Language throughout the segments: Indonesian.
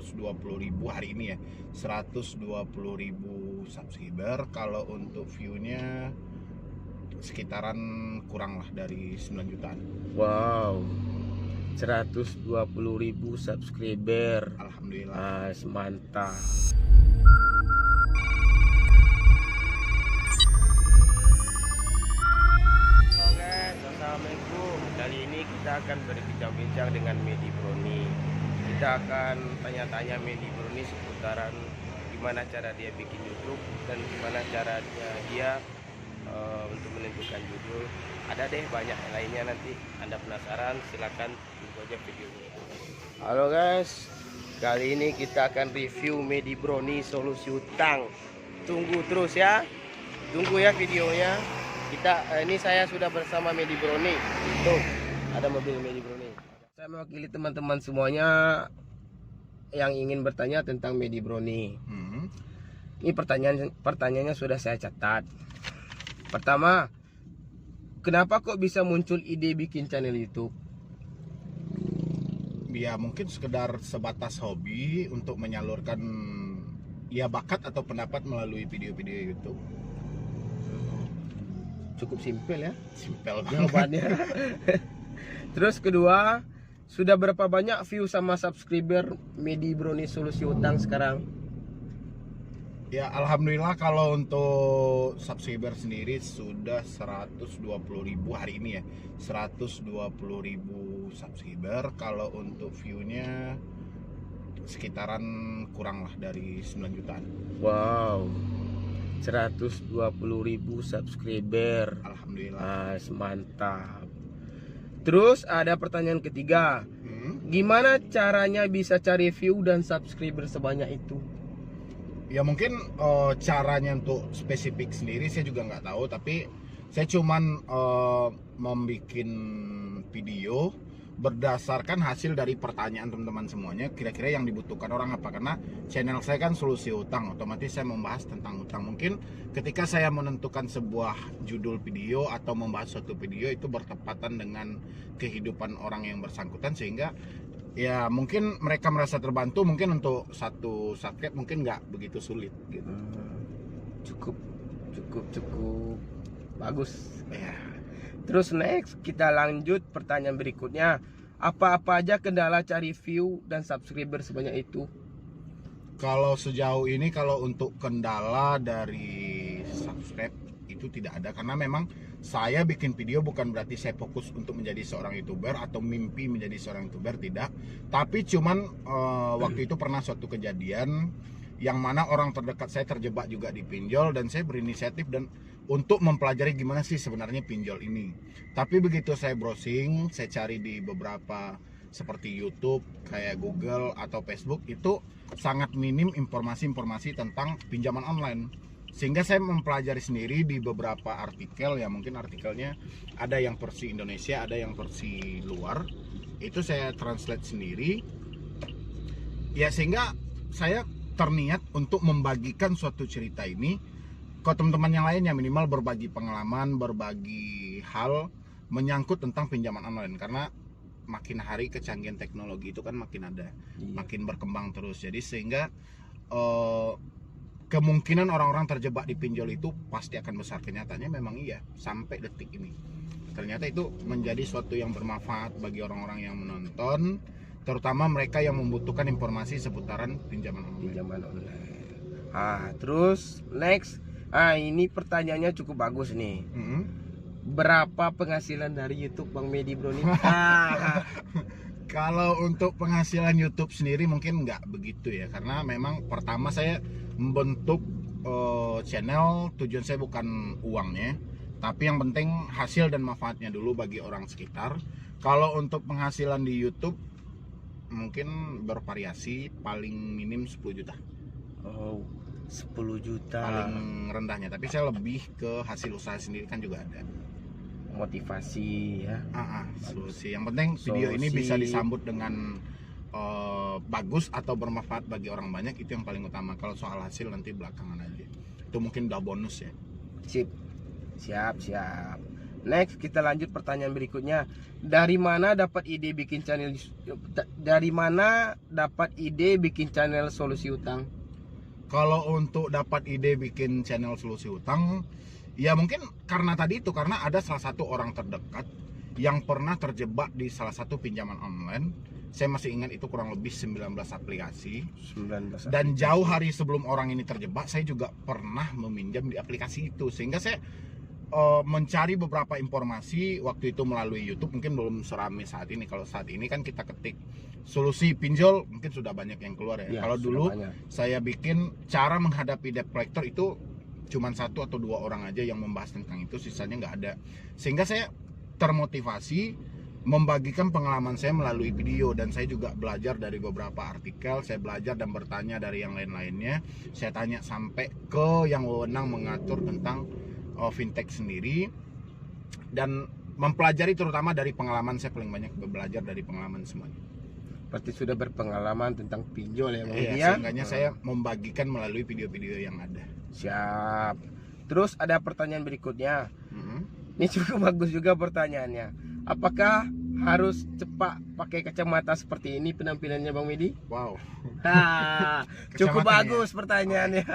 120.000 hari ini ya, 120.000 subscriber. Kalau untuk view-nya sekitaran kurang lah dari 9 jutaan. Wow, 120.000 subscriber. Alhamdulillah. Mantap. Halo guys, assalamualaikum. Kali ini kita akan berbincang-bincang dengan Medi Broni. Kita akan tanya-tanya Medi Broni seputaran gimana cara dia bikin YouTube dan gimana caranya dia untuk menentukan judul. Ada deh banyak yang lainnya, nanti Anda penasaran, silakan tunggu aja videonya. Halo guys, kali ini kita akan review Medi Broni solusi utang. Tunggu terus ya, tunggu ya videonya. Ini saya sudah bersama Medi Broni. Tuh, ada mobil Medi Broni. Saya mewakili teman-teman semuanya yang ingin bertanya tentang Medi Broni. Ini pertanyaannya sudah saya catat. Pertama, kenapa kok bisa muncul ide bikin channel YouTube? Ya mungkin sekedar sebatas hobi untuk menyalurkan ya bakat atau pendapat melalui video-video YouTube. Cukup simpel ya Simpel jawabannya. Terus kedua, sudah berapa banyak view sama subscriber Medi Broni solusi utang sekarang? Ya alhamdulillah, kalau untuk subscriber sendiri sudah 120.000 hari ini ya, 120.000 subscriber. Kalau untuk view-nya sekitaran kurang lah dari 9 jutaan. Wow, 120.000 subscriber. Alhamdulillah. Mantap. Terus ada pertanyaan ketiga, gimana caranya bisa cari view dan subscriber sebanyak itu? Ya mungkin caranya untuk spesifik sendiri saya juga nggak tahu, tapi saya cuman membuat video berdasarkan hasil dari pertanyaan teman-teman semuanya, kira-kira yang dibutuhkan orang apa. Karena channel saya kan solusi utang, otomatis saya membahas tentang utang. Mungkin ketika saya menentukan sebuah judul video atau membahas suatu video itu bertepatan dengan kehidupan orang yang bersangkutan, sehingga ya mungkin mereka merasa terbantu. Mungkin untuk satu subscribe mungkin nggak begitu sulit gitu. Cukup bagus Ya. Terus next kita lanjut pertanyaan berikutnya, apa-apa aja kendala cari view dan subscriber sebanyak itu? Kalau sejauh ini, kalau untuk kendala dari subscribe itu tidak ada, karena memang saya bikin video bukan berarti saya fokus untuk menjadi seorang YouTuber atau mimpi menjadi seorang YouTuber, tidak. Tapi cuman waktu itu pernah suatu kejadian yang mana orang terdekat saya terjebak juga di pinjol, dan saya berinisiatif dan untuk mempelajari gimana sih sebenarnya pinjol ini. Tapi begitu saya browsing, saya cari di beberapa seperti YouTube, kayak Google atau Facebook, itu sangat minim informasi-informasi tentang pinjaman online. Sehingga saya mempelajari sendiri di beberapa artikel, ya mungkin artikelnya ada yang versi Indonesia, ada yang versi luar. Itu saya translate sendiri. Ya sehingga saya terniat untuk membagikan suatu cerita ini ke teman-teman yang lainnya, minimal berbagi pengalaman, berbagi hal menyangkut tentang pinjaman online. Karena makin hari kecanggihan teknologi itu kan makin ada, makin berkembang terus. Jadi sehingga kemungkinan orang-orang terjebak di pinjol itu pasti akan besar. Kenyataannya memang iya, sampai detik ini ternyata itu menjadi suatu yang bermanfaat bagi orang-orang yang menonton, terutama mereka yang membutuhkan informasi seputaran pinjaman online. Terus next, ini pertanyaannya cukup bagus nih. Berapa penghasilan dari YouTube Bang Medi Broni? Kalau untuk penghasilan YouTube sendiri mungkin nggak begitu ya, karena memang pertama saya membentuk channel, tujuan saya bukan uangnya, tapi yang penting hasil dan manfaatnya dulu bagi orang sekitar. Kalau untuk penghasilan di YouTube mungkin bervariasi, paling minim 10 juta. 10 juta paling rendahnya, tapi saya lebih ke hasil usaha sendiri kan juga ada. Motivasi ya. Solusi. Yang penting video ini bisa disambut dengan bagus atau bermanfaat bagi orang banyak, itu yang paling utama. Kalau soal hasil nanti belakangan aja, itu mungkin udah bonus ya. Siap. Next, kita lanjut pertanyaan berikutnya. Dari mana dapat ide bikin channel solusi utang? Kalau untuk dapat ide bikin channel solusi utang, ya mungkin karena tadi itu, karena ada salah satu orang terdekat yang pernah terjebak di salah satu pinjaman online. Saya masih ingat itu kurang lebih 19 aplikasi. 19. Dan jauh hari sebelum orang ini terjebak, saya juga pernah meminjam di aplikasi itu. Sehingga saya mencari beberapa informasi waktu itu melalui YouTube. Mungkin belum seramai saat ini. Kalau saat ini kan kita ketik solusi pinjol, mungkin sudah banyak yang keluar ya. Kalau dulu saya bikin cara menghadapi debt collector itu cuman 1 atau 2 orang aja yang membahas tentang itu, sisanya nggak ada. Sehingga saya termotivasi membagikan pengalaman saya melalui video, dan saya juga belajar dari beberapa artikel. Saya belajar dan bertanya dari yang lain-lainnya. Saya tanya sampai ke yang wewenang mengatur tentang fintech sendiri, dan mempelajari terutama dari pengalaman. Saya paling banyak belajar dari pengalaman semuanya. Berarti sudah berpengalaman tentang pinjol ya Bang Edi Iya, ya? sehingga saya membagikan melalui video-video yang ada. Siap. Terus ada pertanyaan berikutnya. Ini cukup bagus juga pertanyaannya. Apakah harus cepat pakai kacamata seperti ini penampilannya Bang Medi? Wow. Cukup Kacamatanya. bagus pertanyaannya.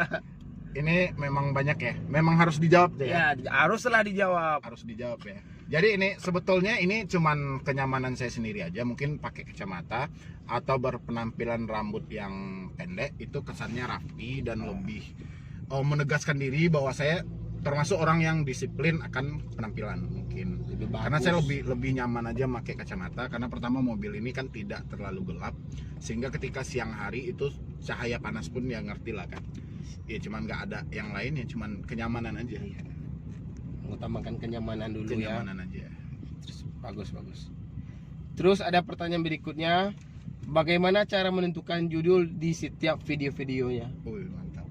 Ini memang banyak ya. Memang harus dijawab deh ya. Ya, haruslah dijawab. Harus dijawab ya. Jadi ini sebetulnya ini cuman kenyamanan saya sendiri aja. Mungkin pakai kacamata atau berpenampilan rambut yang pendek itu kesannya rapi dan lebih menegaskan diri bahwa saya termasuk orang yang disiplin akan penampilan mungkin. Karena saya lebih nyaman aja pakai kacamata, karena pertama mobil ini kan tidak terlalu gelap, sehingga ketika siang hari itu cahaya panas pun ya ngerti lah kan. Ya cuman nggak ada yang lain, ya cuman kenyamanan aja. Mengutamakan kenyamanan dulu Kenyamanan aja. Bagus. Terus ada pertanyaan berikutnya. Bagaimana cara menentukan judul di setiap video-videonya? Mantap.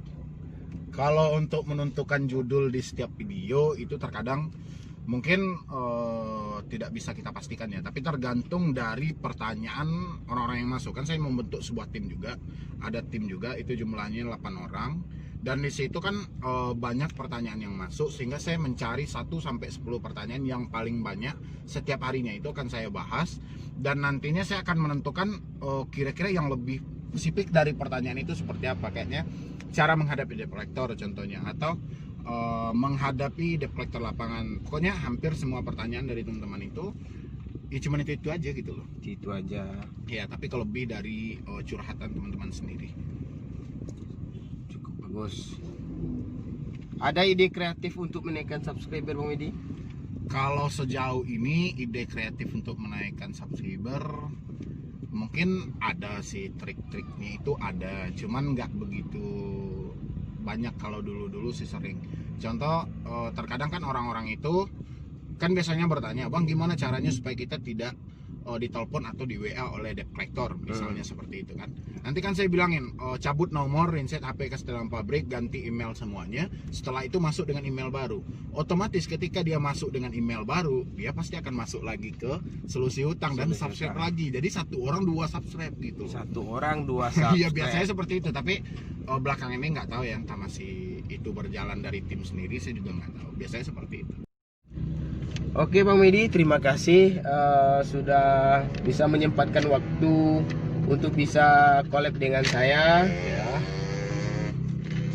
Kalau untuk menentukan judul di setiap video itu terkadang mungkin tidak bisa kita pastikan ya, tapi tergantung dari pertanyaan orang-orang yang masuk. Kan saya membentuk sebuah tim juga, ada tim juga, itu jumlahnya 8 orang, dan di situ kan banyak pertanyaan yang masuk, sehingga saya mencari 1 sampai 10 pertanyaan yang paling banyak setiap harinya, itu akan saya bahas, dan nantinya saya akan menentukan kira-kira yang lebih spesifik dari pertanyaan itu seperti apa. Kayaknya cara menghadapi debt collector contohnya, atau menghadapi debt collector lapangan. Pokoknya hampir semua pertanyaan dari teman-teman itu ya cuma itu aja gitu loh. Itu aja ya, tapi kalau lebih dari curhatan teman-teman sendiri. cukup bagus. Ada ide kreatif untuk menaikkan subscriber Bang Medi? Kalau sejauh ini ide kreatif untuk menaikkan subscriber mungkin ada sih, trik-triknya itu ada, cuman nggak begitu banyak. Kalau dulu sih sering. Contoh, terkadang kan orang-orang itu kan biasanya bertanya, Bang gimana caranya supaya kita tidak ditelepon atau di WA oleh debt collector misalnya, seperti itu kan. Nanti kan saya bilangin, cabut nomor, reset HP ke setelan pabrik, ganti email semuanya. Setelah itu masuk dengan email baru. Otomatis ketika dia masuk dengan email baru, dia pasti akan masuk lagi ke solusi utang dan subscribe lagi. Jadi 1 orang 2 subscribe gitu. 1 orang 2 subscribe. Iya, biasanya seperti itu. Tapi belakang ini nggak tahu ya, entah masih itu berjalan dari tim sendiri, saya juga nggak tahu. Biasanya seperti itu. Oke Bang Medi, terima kasih sudah bisa menyempatkan waktu untuk bisa collab dengan saya. Ya.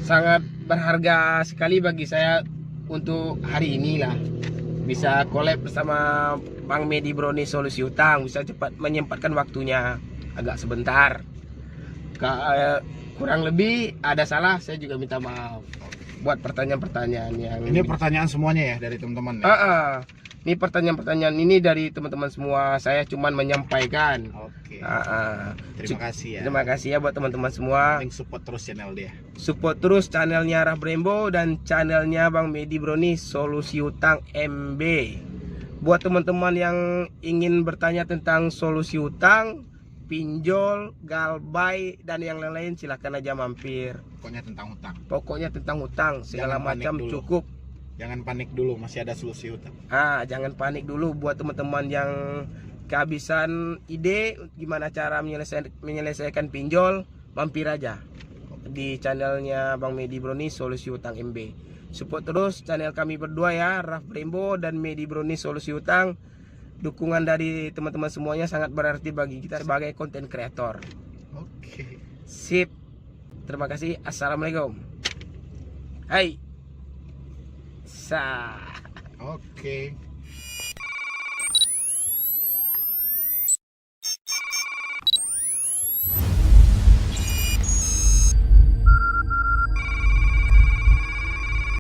Sangat berharga sekali bagi saya untuk hari ini lah, bisa collab bersama Bang Medi Brownie Solusi Utang. Bisa cepat menyempatkan waktunya, agak sebentar. Kurang lebih ada salah, saya juga minta maaf buat pertanyaan-pertanyaan yang Ini pertanyaan semuanya ya dari teman-teman ya? Ini pertanyaan-pertanyaan ini dari teman-teman semua. Saya cuman menyampaikan. Oke. Terima kasih ya. Terima kasih ya buat teman-teman semua. Paling support terus channel dia. Support terus channelnya Rah Brembo dan channelnya Bang Medi Brownie Solusi Utang MB. Buat teman-teman yang ingin bertanya tentang solusi utang, pinjol, galbay dan yang lain-lain, silahkan aja mampir. Pokoknya tentang hutang. Pokoknya tentang hutang segala macam cukup. Jangan panik dulu, masih ada solusi hutang. Jangan panik dulu. Buat teman-teman yang kehabisan ide gimana cara menyelesaikan pinjol, mampir aja di channelnya Bang Medi Brownie Solusi Utang MB. Support terus channel kami berdua ya, Raf Brembo dan Medi Brownie Solusi Utang. Dukungan dari teman-teman semuanya sangat berarti bagi kita sebagai konten kreator. Oke. Sip. Terima kasih. Assalamualaikum. Hai. Sa. Oke.